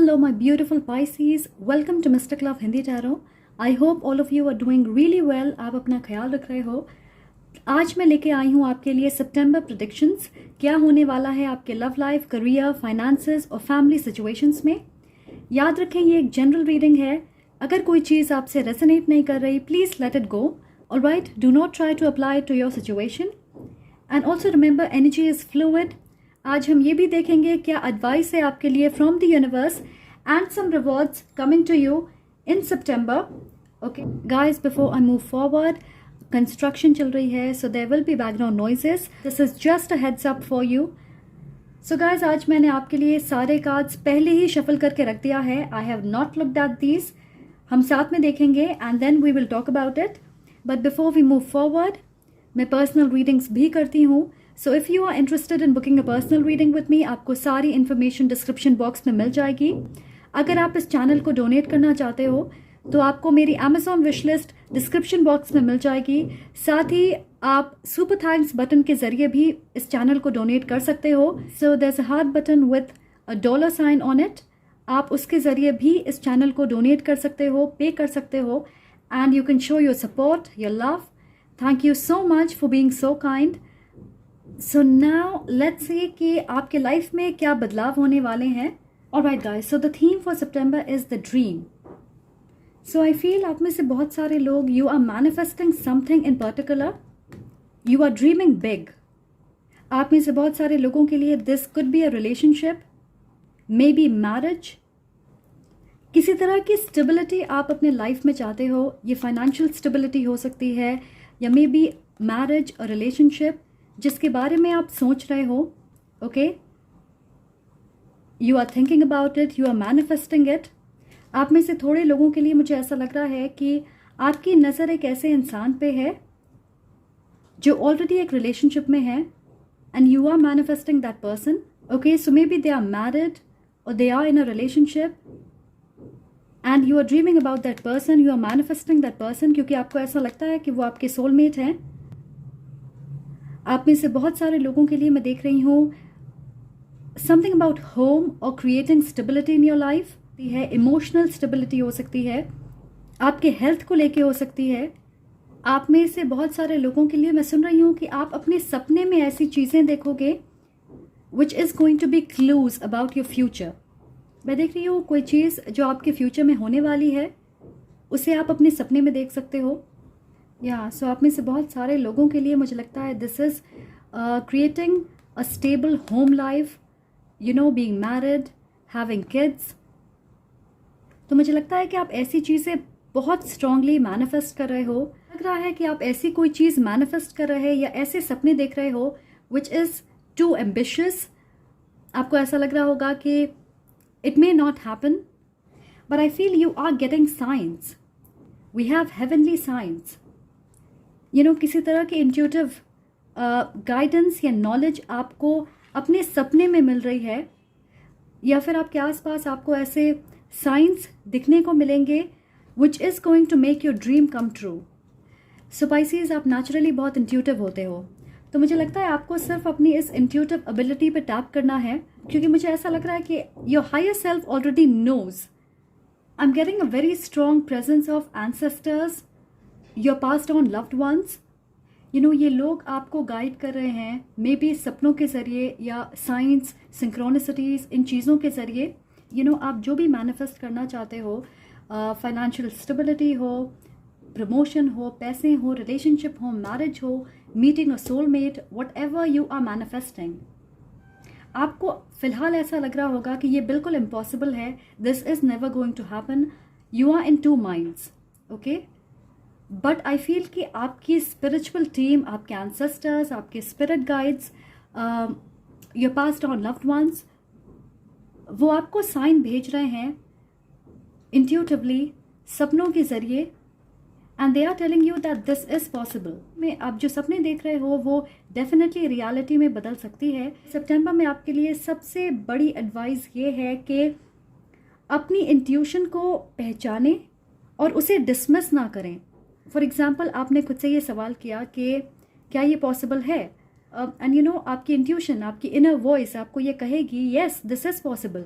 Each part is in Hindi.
Hello my beautiful Pisces, welcome to Mystic Love Hindi Tarot. I hope all of you are doing really well. आप अपना ख्याल रख रहे हो. आज मैं लेके आई हूँ आपके लिए सितंबर प्रेडिक्शंस. क्या होने वाला है आपके लव लाइफ, करियर, फाइनेंसेस और फैमिली सिचुएशंस में. याद रखें ये एक जनरल रीडिंग है. अगर कोई चीज़ आपसे रेजोनेट नहीं कर रही, please let it go. Alright, do not try to apply to your situation. And also remember, energy is fluid. आज हम ये भी देखेंगे क्या एडवाइस है आपके लिए from the universe and some rewards coming to you in September. Okay guys, before I move forward, construction चल रही है, so there will be background noises. This is just a heads up for you. So guys, आज मैंने आपके लिए सारे कार्ड्स पहले ही शफल करके रख दिया है. I have not looked at these. हम साथ में देखेंगे and then we will talk about it. But before we move forward, मैं पर्सनल रीडिंग्स भी करती हूँ. So if you are interested in booking a personal reading with me, आपको सारी इन्फॉर्मेशन डिस्क्रिप्शन बॉक्स में मिल जाएगी. अगर आप इस चैनल को डोनेट करना चाहते हो तो आपको मेरी Amazon wish list description box में मिल जाएगी. साथ ही आप सुपर थैंक्स बटन के जरिए भी इस चैनल को डोनेट कर सकते हो. So there is a heart button with a dollar sign on it. आप उसके ज़रिए भी इस चैनल को डोनेट कर सकते हो, पे कर सकते हो, and you can show your support, your love. Thank you so much for being so kind. So now let's see कि आपके लाइफ में क्या बदलाव होने वाले हैं. Alright guys, so the theme for September is the dream. So I feel आप में से बहुत सारे लोग, you are manifesting something in particular. You are dreaming big. आप में से बहुत सारे लोगों के लिए this could be a relationship, may be marriage. किसी तरह की स्टेबिलिटी आप अपने लाइफ में चाहते हो. ये फाइनेंशियल स्टेबिलिटी हो सकती है या मे बी मैरिज और रिलेशनशिप जिसके बारे में आप सोच रहे हो. Okay, you are thinking about it, you are manifesting it. आप में से थोड़े लोगों के लिए मुझे ऐसा लग रहा है कि आपकी नज़र एक ऐसे इंसान पे है जो ऑलरेडी एक रिलेशनशिप में है and you are manifesting that person. Okay, so maybe they are married और they are in a relationship and you are dreaming about that person, you are manifesting that person क्योंकि आपको ऐसा लगता है कि वो आपके सोलमेट हैं. आप में से बहुत सारे लोगों के लिए मैं देख रही हूँ समथिंग अबाउट होम और creating stability in your life है. इमोशनल स्टेबिलिटी हो सकती है, आपके हेल्थ को लेके हो सकती है. आप में से बहुत सारे लोगों के लिए मैं सुन रही हूँ कि आप अपने सपने में ऐसी चीज़ें देखोगे which is going to be clues about your future. मैं देख रही हूँ कोई चीज़ जो आपके फ्यूचर में होने वाली है उसे आप अपने सपने में देख सकते हो. या सो आप में से बहुत सारे लोगों के लिए मुझे लगता है this is creating a stable home life, you know, being married, having kids. तो मुझे लगता है कि आप ऐसी चीज़ें बहुत स्ट्रांगली मैनिफेस्ट कर रहे हो. लग रहा है कि आप ऐसी कोई चीज़ मैनिफेस्ट कर रहे हैं या ऐसे सपने देख रहे हो विच इज़ टू एम्बिशियस. आपको ऐसा लग रहा होगा कि it may not happen, but I feel you are getting signs. We have heavenly signs. You know, किसी तरह की इंट्यूटिव गाइडेंस या नॉलेज आपको अपने सपने में मिल रही है या फिर आपके आसपास आपको ऐसे साइंस दिखने को मिलेंगे which is going to make your dream come true. So Pisces, आप नेचुरली बहुत इंट्यूटिव होते हो, तो मुझे लगता है आपको सिर्फ अपनी इस इंट्यूटिव एबिलिटी पे टैप करना है क्योंकि मुझे ऐसा लग रहा है कि your higher self already knows. I am getting a very strong presence of ancestors, your passed on loved ones. You know, ये लोग आपको गाइड कर रहे हैं मे बी सपनों के ज़रिए या साइंस, सिंक्रोनिसिटीज़, इन चीज़ों के ज़रिए. यू नो, आप जो भी मैनिफेस्ट करना चाहते हो, फाइनेंशियल स्टेबिलिटी हो, प्रमोशन हो, पैसे हो, रिलेशनशिप हो, मैरिज हो, meeting a soulmate, whatever you are manifesting, आपको फ़िलहाल ऐसा लग रहा होगा कि ये बिल्कुल इम्पॉसिबल है, this is never going to happen. You are in two minds. Okay, but I feel कि आपकी स्पिरिचुअल टीम, आपके एंसेस्टर्स, आपके spirit guides, your passed on loved ones, वो आपको साइन भेज रहे हैं इंट्यूटिवली, सपनों के ज़रिए, and they are telling you that this is possible. में आप जो सपने देख रहे हो वो डेफिनेटली रियलिटी में बदल सकती है. सितंबर में आपके लिए सबसे बड़ी एडवाइस ये है कि अपनी इंट्यूशन को पहचानें और उसे डिसमिस ना करें. फॉर एग्ज़ाम्पल, आपने खुद से ये सवाल किया कि क्या ये पॉसिबल है, एंड यू नो, आपकी इंट्यूशन, आपकी इनर वॉइस आपको ये कहेगी येस दिस इज़ पॉसिबल.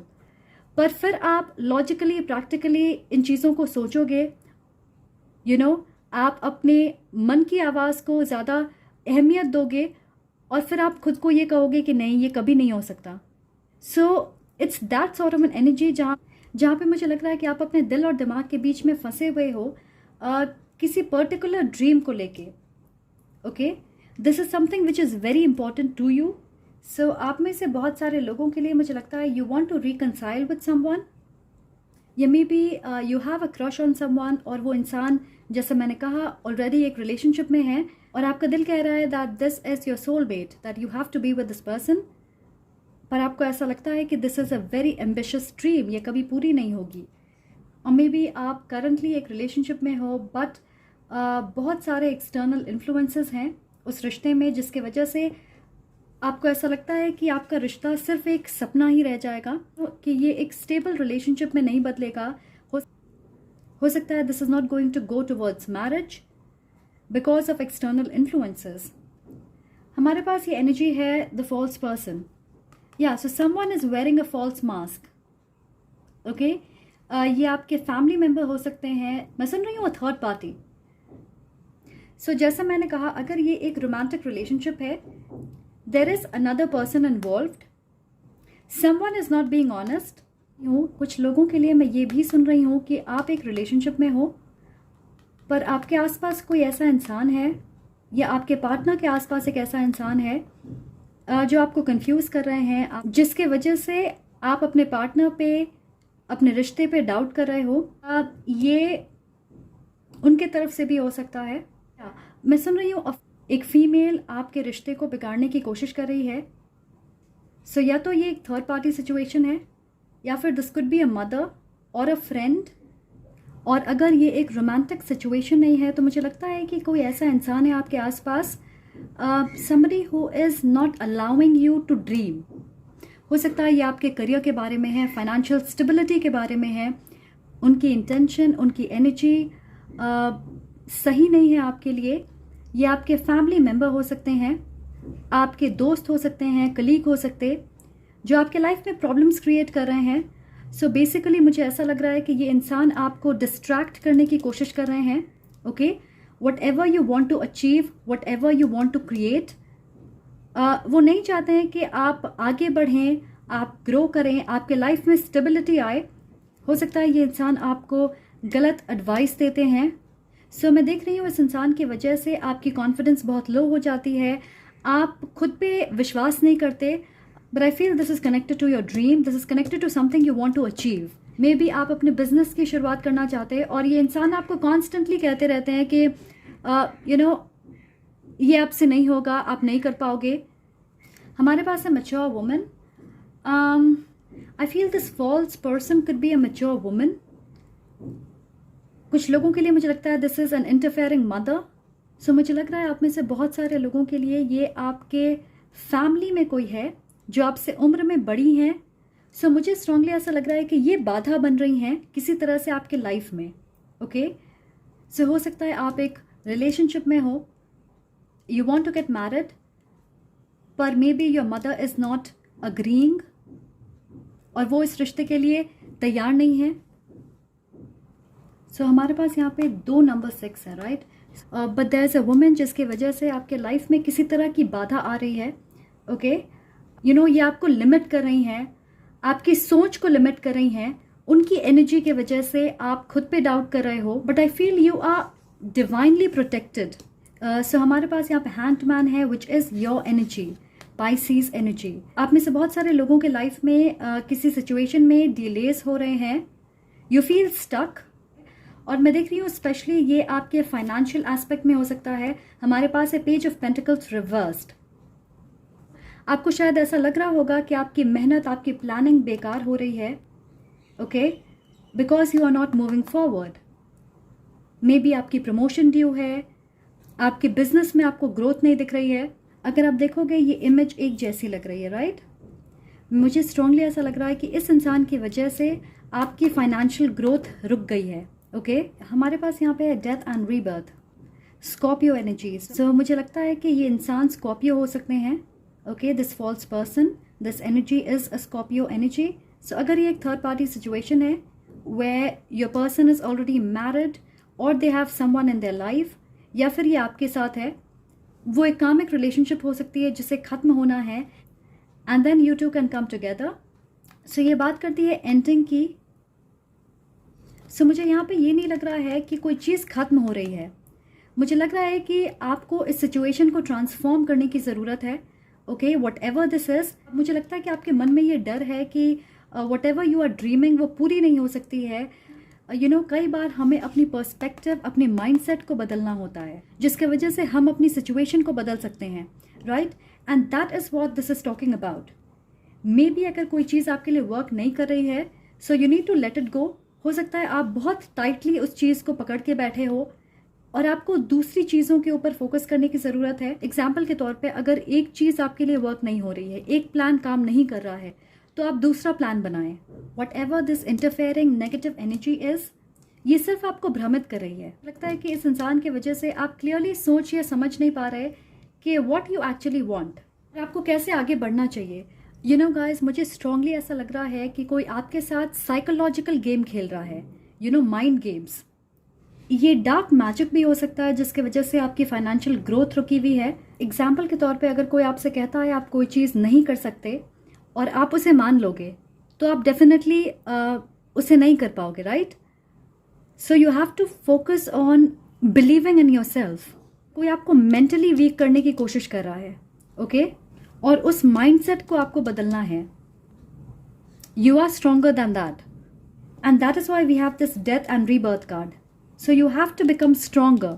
पर फिर आप लॉजिकली प्रैक्टिकली इन चीज़ों को सोचोगे, आप अपने मन की आवाज़ को ज़्यादा अहमियत दोगे और फिर आप खुद को ये कहोगे कि नहीं, ये कभी नहीं हो सकता. So it's that sort of an energy जहाँ पे मुझे लग रहा है कि आप अपने दिल और दिमाग के बीच में फंसे हुए हो किसी पर्टिकुलर ड्रीम को लेके. Okay, this is something which is very important to you. So आप में से बहुत सारे लोगों के लिए मुझे लगता है you want to reconcile with someone, या maybe you have a crush on someone, और वो इंसान जैसे मैंने कहा ऑलरेडी एक रिलेशनशिप में है और आपका दिल कह रहा है that this is your soulmate, that you have to be with this person, पर आपको ऐसा लगता है कि this is a very ambitious dream, ये कभी पूरी नहीं होगी. और मे बी आप करंटली एक रिलेशनशिप में हो बट बहुत सारे एक्सटर्नल इन्फ्लुएंसेस हैं उस रिश्ते में, जिसके वजह से आपको ऐसा लगता है कि आपका रिश्ता सिर्फ एक सपना ही रह जाएगा, कि ये एक स्टेबल रिलेशनशिप में नहीं बदलेगा. हो सकता है this is not going to go towards marriage because of external influences. हमारे पास ये एनर्जी है द फॉल्स पर्सन. या so someone is wearing a false mask. Okay, ये आपके फैमिली मेम्बर हो सकते हैं. मैं सुन रही हूँ अ थर्ड पार्टी. सो जैसा मैंने कहा, अगर ये एक रोमांटिक रिलेशनशिप है, there is another person involved, someone is not being honest. कुछ लोगों के लिए मैं ये भी सुन रही हूँ कि आप एक रिलेशनशिप में हो पर आपके आसपास कोई ऐसा इंसान है या आपके पार्टनर के आसपास एक ऐसा इंसान है जो आपको कंफ्यूज कर रहे हैं, जिसके वजह से आप अपने पार्टनर पे, अपने रिश्ते पे डाउट कर रहे हो. ये उनके तरफ से भी हो सकता है. मैं सुन रही हूँ एक फीमेल आपके रिश्ते को बिगाड़ने की कोशिश कर रही है. सो या तो ये एक थर्ड पार्टी सिचुएशन है, या फिर this could be a mother और अ फ्रेंड. और अगर ये एक रोमांटिक सिचुएशन नहीं है तो मुझे लगता है कि कोई ऐसा इंसान है आपके आसपास, somebody who is not allowing you to dream. हो सकता है ये आपके करियर के बारे में है, फाइनेंशियल स्टेबिलिटी के बारे में है. उनकी इंटेंशन, उनकी एनर्जी सही नहीं है आपके लिए. ये आपके फैमिली मेम्बर हो सकते हैं, आपके दोस्त हो सकते हैं, कलीग हो सकते, जो आपके लाइफ में प्रॉब्लम्स क्रिएट कर रहे हैं. सो बेसिकली मुझे ऐसा लग रहा है कि ये इंसान आपको डिस्ट्रैक्ट करने की कोशिश कर रहे हैं. Okay, whatever you want to achieve, whatever you want to create, वो नहीं चाहते हैं कि आप आगे बढ़ें, आप ग्रो करें, आपके लाइफ में स्टेबिलिटी आए. हो सकता है ये इंसान आपको गलत एडवाइस देते हैं. सो मैं देख रही हूँ इस इंसान की वजह से आपकी कॉन्फिडेंस बहुत लो हो जाती है, आप खुद पे विश्वास नहीं करते. But I feel this is connected to your dream, this is connected to something you want to achieve. Maybe आप अपने बिजनेस की शुरुआत करना चाहते हैं और ये इंसान आपको कॉन्स्टेंटली कहते रहते हैं कि ये आपसे नहीं होगा, आप नहीं कर पाओगे. हमारे पास है mature woman. I feel this false person could be a mature woman. कुछ लोगों के लिए मुझे लगता है this is an interfering mother. So मुझे लग रहा है आप में से बहुत सारे लोगों के लिए ये आपके फैमिली में कोई है जो आपसे उम्र में बड़ी हैं. सो मुझे स्ट्रांगली ऐसा लग रहा है कि ये बाधा बन रही हैं किसी तरह से आपके लाइफ में. ओके, सो हो सकता है आप एक रिलेशनशिप में हो, you want to get married, पर maybe your mother is not agreeing और वो इस रिश्ते के लिए तैयार नहीं है. सो हमारे पास यहाँ पे 2 नंबर 6 है, right. But there is a woman जिसकी वजह से आपके लाइफ में किसी तरह की बाधा आ रही है. ओके, ये आपको लिमिट कर रही हैं, आपकी सोच को लिमिट कर रही हैं. उनकी एनर्जी के वजह से आप खुद पे डाउट कर रहे हो. But I feel you are divinely protected. So हमारे पास यहाँ पे हैंडमैन है which is your energy, Pisces energy. आप में से बहुत सारे लोगों के लाइफ में किसी सिचुएशन में डिलेज हो रहे हैं, यू फील स्टक. और मैं देख रही हूँ स्पेशली ये आपके फाइनेंशियल एस्पेक्ट में हो सकता है. हमारे पास है पेज ऑफ पेंटिकल्स रिवर्स्ड. आपको शायद ऐसा लग रहा होगा कि आपकी मेहनत, आपकी प्लानिंग बेकार हो रही है. Okay, because you are not moving forward. Maybe आपकी प्रमोशन ड्यू है, आपके बिजनेस में आपको ग्रोथ नहीं दिख रही है. अगर आप देखोगे ये इमेज एक जैसी लग रही है, राइट. मुझे स्ट्रांगली ऐसा लग रहा है कि इस इंसान की वजह से आपकी फाइनेंशियल ग्रोथ रुक गई है. ओके, हमारे पास यहाँ पे है death and rebirth, Scorpio energies. So मुझे लगता है कि ये इंसान स्कॉर्पियो हो सकते हैं. Okay, this false person, this energy is a Scorpio energy. So अगर ये एक थर्ड पार्टी सिचुएशन है where your person is already married or they have someone in their life, या फिर ये आपके साथ है, वो एक कामिक रिलेशनशिप हो सकती है जिसे ख़त्म होना है, and then you two can come together. So ये बात करती है एंडिंग की. सो मुझे यहाँ पे ये नहीं लग रहा है कि कोई चीज़ ख़त्म हो रही है. मुझे लग रहा है कि आपको इस सिचुएशन को ट्रांसफॉर्म करने की ज़रूरत है. Okay, what ever this is. मुझे लगता है कि आपके मन में ये डर है कि whatever you are dreaming वो पूरी नहीं हो सकती है. कई बार हमें अपनी पर्सपेक्टिव, अपने माइंडसेट को बदलना होता है, जिसके वजह से हम अपनी सिचुएशन को बदल सकते हैं, right. And that is what this is talking about. May be अगर कोई चीज़ आपके लिए वर्क नहीं कर रही है, so you need to let it go. हो सकता है आप बहुत टाइटली उस चीज़ को पकड़ के बैठे हो और आपको दूसरी चीज़ों के ऊपर फोकस करने की ज़रूरत है. एग्जाम्पल के तौर पे अगर एक चीज़ आपके लिए वर्क नहीं हो रही है, एक प्लान काम नहीं कर रहा है, तो आप दूसरा प्लान बनाएं. What ever this interfering negative energy is, ये सिर्फ आपको भ्रमित कर रही है. लगता है कि इस इंसान की वजह से आप क्लियरली सोच या समझ नहीं पा रहे कि व्हाट यू एक्चुअली वांट, आपको कैसे आगे बढ़ना चाहिए. गाइज, मुझे स्ट्रांगली ऐसा लग रहा है कि कोई आपके साथ साइकोलॉजिकल गेम खेल रहा है, माइंड गेम्स. ये डार्क मैजिक भी हो सकता है जिसकी वजह से आपकी फाइनेंशियल ग्रोथ रुकी हुई है. एग्जाम्पल के तौर पे अगर कोई आपसे कहता है आप कोई चीज़ नहीं कर सकते और आप उसे मान लोगे, तो आप डेफिनेटली उसे नहीं कर पाओगे, right. So you have to focus on believing in yourself. कोई आपको मेंटली वीक करने की कोशिश कर रहा है, ओके, और उस माइंडसेट को आपको बदलना है. You are stronger than that, and that is why we have this death and rebirth card. So you have to become stronger.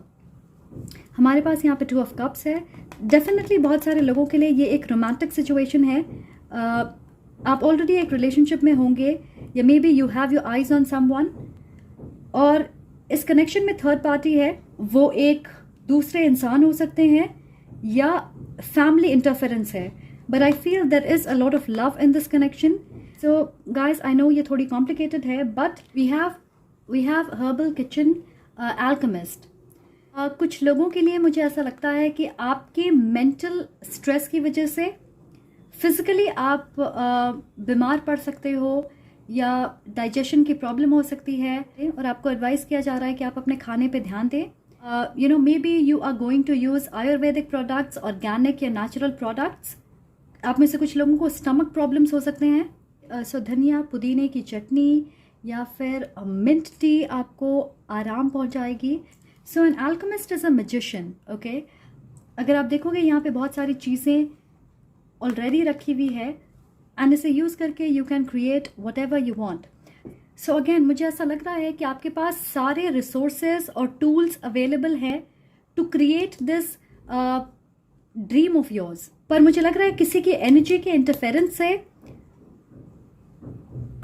हमारे पास यहाँ पे 2 ऑफ कप्स है. डेफिनेटली बहुत सारे लोगों के लिए ये एक रोमांटिक सिचुएशन है. आप ऑलरेडी एक रिलेशनशिप में होंगे, या maybe you have your eyes on someone, और इस कनेक्शन में थर्ड पार्टी है. वो एक दूसरे इंसान हो सकते हैं या फैमिली इंटरफेरेंस है, but I feel there is a lot of love in this connection. So guys, I know ये थोड़ी कॉम्प्लिकेटेड है, but we have herbal kitchen alchemist. कुछ लोगों के लिए मुझे ऐसा लगता है कि आपके मेंटल स्ट्रेस की वजह से फिजिकली आप बीमार पड़ सकते हो, या डाइजेशन की प्रॉब्लम हो सकती है, और आपको एडवाइस किया जा रहा है कि आप अपने खाने पे ध्यान दें. Maybe you are going to use Ayurvedic products, organic या नेचुरल प्रोडक्ट्स. आप में से कुछ लोगों को स्टमक प्रॉब्लम्स हो सकते हैं. सो धनिया पुदीने की चटनी या फिर मिंट टी आपको आराम पहुंचाएगी. So an alchemist is a magician, okay. अगर आप देखोगे यहाँ पे बहुत सारी चीज़ें ऑलरेडी रखी हुई है, एंड इसे यूज़ करके you can create what ever you want. So again, मुझे ऐसा लग रहा है कि आपके पास सारे रिसोर्सेज और टूल्स अवेलेबल हैं to create this dream of yours. पर मुझे लग रहा है किसी की एनर्जी के इंटरफेरेंस से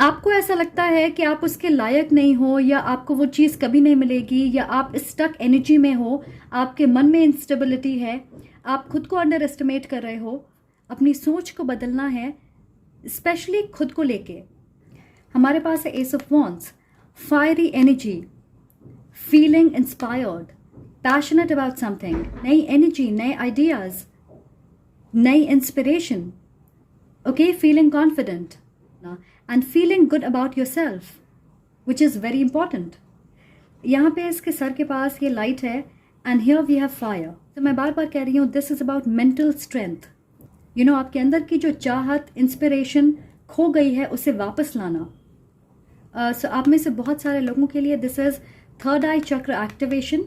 आपको ऐसा लगता है कि आप उसके लायक नहीं हो, या आपको वो चीज़ कभी नहीं मिलेगी, या आप स्टक एनर्जी में हो, आपके मन में इंस्टेबिलिटी है, आप खुद को अंडर एस्टिमेट कर रहे हो. अपनी सोच को बदलना है, स्पेशली खुद को लेके. हमारे पास है ace of wands, fiery energy, feeling inspired, passionate about something, नई एनर्जी, नए आइडियाज, नई inspiration, okay, feeling confident and feeling good about yourself, which is very important. यहाँ पे इसके सर के पास ये लाइट है, and here we have fire. तो मैं बार बार कह रही हूँ, this is about mental strength. आपके अंदर की जो चाहत, इंस्पिरेशन खो गई है, उसे वापस लाना. सो आप में से बहुत सारे लोगों के लिए दिस इज़ थर्ड आई चक्र एक्टिवेशन,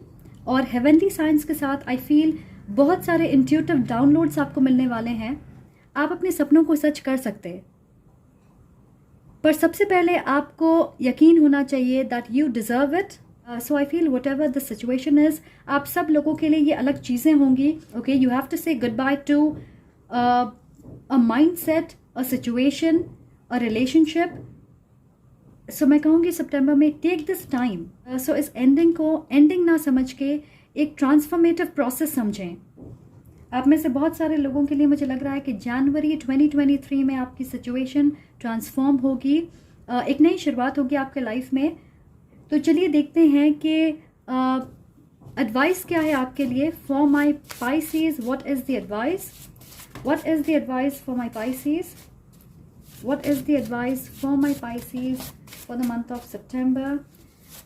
और हेवनली साइंस के साथ आई फील बहुत सारे इंट्यूटिव डाउनलोड्स आपको मिलने वाले हैं. आप अपने सपनों को सच कर सकते हैं, पर सबसे पहले आपको यकीन होना चाहिए that you deserve it. So I feel what ever the situation is, आप सब लोगों के लिए ये अलग चीज़ें होंगी. ओके, यू हैव टू से good by two a mindset, a situation, a relationship. सो मैं कहूँगी सितंबर में टेक दिस टाइम. सो इस एंडिंग को एंडिंग ना समझ के एक ट्रांसफॉर्मेटिव प्रोसेस समझें. आप में से बहुत सारे लोगों के लिए मुझे लग रहा है कि जनवरी 2023 में आपकी सिचुएशन ट्रांसफॉर्म होगी, एक नई शुरुआत होगी आपके लाइफ में. तो चलिए देखते हैं कि एडवाइस क्या है आपके लिए. For my Pisces, what is the advice? What is the advice for my Pisces? What is the advice for my Pisces for the month of September?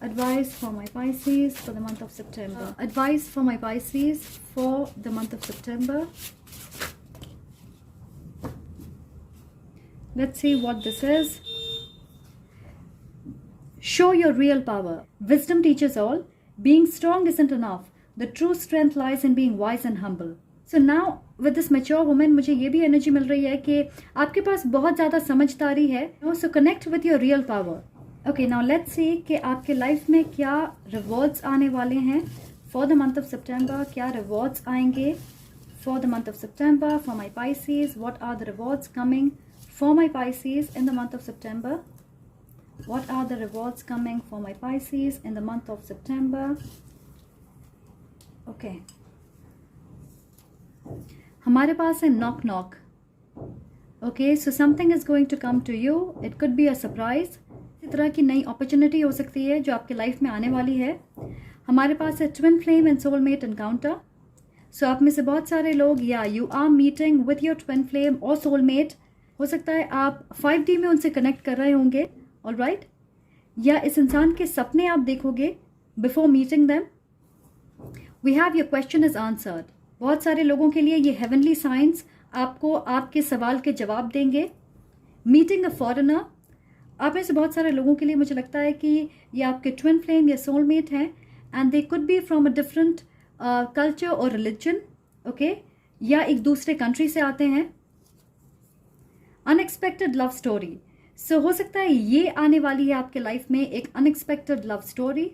Advice for my Pisces for the month of September. Advice for my Pisces for the month of September. Let's see what this is. Show your real power. Wisdom teaches all. Being strong isn't enough. The true strength lies in being wise and humble. So now with this mature woman, मुझे ये भी एनर्जी मिल रही है कि आपके पास बहुत ज़्यादा समझदारी है. So connect with your real power. Okay, now let's see कि आपके लाइफ में क्या रिवॉर्ड्स आने वाले हैं for the month of September. क्या रिवॉर्ड्स आएंगे for the month of September for my Pisces? What are the rewards coming for my Pisces in the month of September? What are the rewards coming for my Pisces in the month of September? Okay. हमारे पास है knock knock. Okay, so something is going to come to you. It could be a surprise. इस तरह की नई अपॉर्चुनिटी हो सकती है जो आपके लाइफ में आने वाली है. हमारे पास है twin flame and soulmate encounter. So आप में से बहुत सारे लोग या you are meeting with your twin flame or soulmate. हो सकता है आप 5D में उनसे कनेक्ट कर रहे होंगे. ऑल राइट, या इस इंसान के सपने आप देखोगे before meeting them. We have your question is answered. बहुत सारे लोगों के लिए ये हेवनली साइंस आपको आपके सवाल के जवाब देंगे. मीटिंग अ फॉरेनर, आप में से बहुत सारे लोगों के लिए मुझे लगता है कि ये आपके ट्विन फ्लेम या सोलमेट हैं and they could be from a different culture और रिलीजन. ओके, या एक दूसरे कंट्री से आते हैं. Unexpected love story. सो हो सकता है ये आने वाली है आपके लाइफ में एक unexpected love story.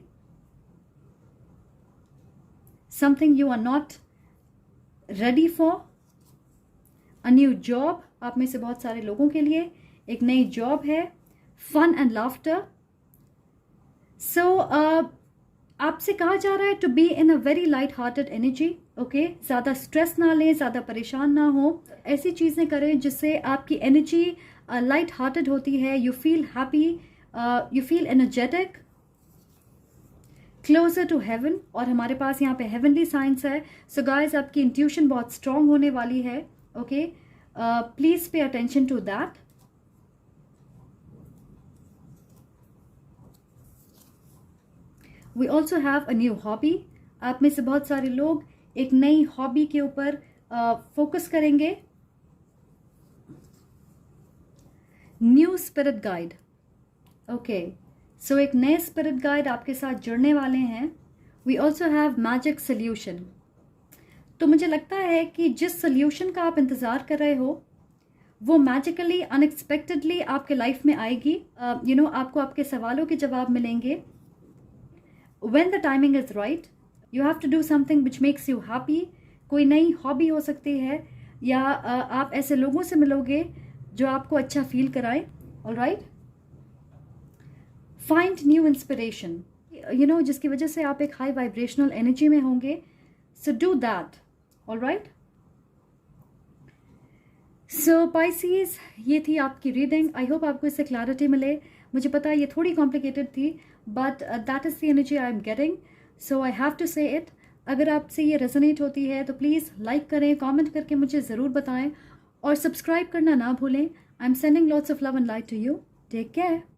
Something you are not ready for. A new job, आप में से बहुत सारे लोगों के लिए एक नई जॉब है. Fun and laughter. सो आपसे कहा जा रहा है to be in a very light hearted energy. Okay, ज़्यादा स्ट्रेस ना लें, ज़्यादा परेशान ना हो. ऐसी चीज़ें करें जिससे आपकी एनर्जी लाइट हार्टेड होती है. You feel happy, you feel energetic. Closer to heaven, और हमारे पास यहाँ पे हेवनली साइंस है. सो गाइज, आपकी इंट्यूशन बहुत स्ट्रांग होने वाली है. Okay, please pay attention to that. We also have a new hobby. आप में से बहुत सारे लोग एक नई हॉबी के ऊपर फोकस करेंगे. New spirit guide. Okay, so एक नए स्पिरिट गाइड आपके साथ जुड़ने वाले हैं. We also have magic solution. तो मुझे लगता है कि जिस सोल्यूशन का आप इंतज़ार कर रहे हो वो मैजिकली अनएक्सपेक्टेडली आपके लाइफ में आएगी. आपको आपके सवालों के जवाब मिलेंगे. When the timing is right, you have to do something which makes you happy. कोई नई हॉबी हो सकती है या आप ऐसे लोगों से मिलोगे जो आपको अच्छा फील कराए. All right, find new inspiration, जिसकी वजह से आप एक हाई वाइब्रेशनल एनर्जी में होंगे. So do that. All right, so Pisces, ये थी आपकी रीडिंग. आई होप आपको इससे क्लैरिटी मिले. मुझे पता है ये थोड़ी कॉम्प्लिकेटेड थी, but that is the energy I am getting, so I have to say it. अगर आपसे ये रेजोनेट होती है तो प्लीज़ लाइक करें, कमेंट करके मुझे ज़रूर बताएं और सब्सक्राइब करना ना भूलें. I am sending lots of love and light to you. Take care.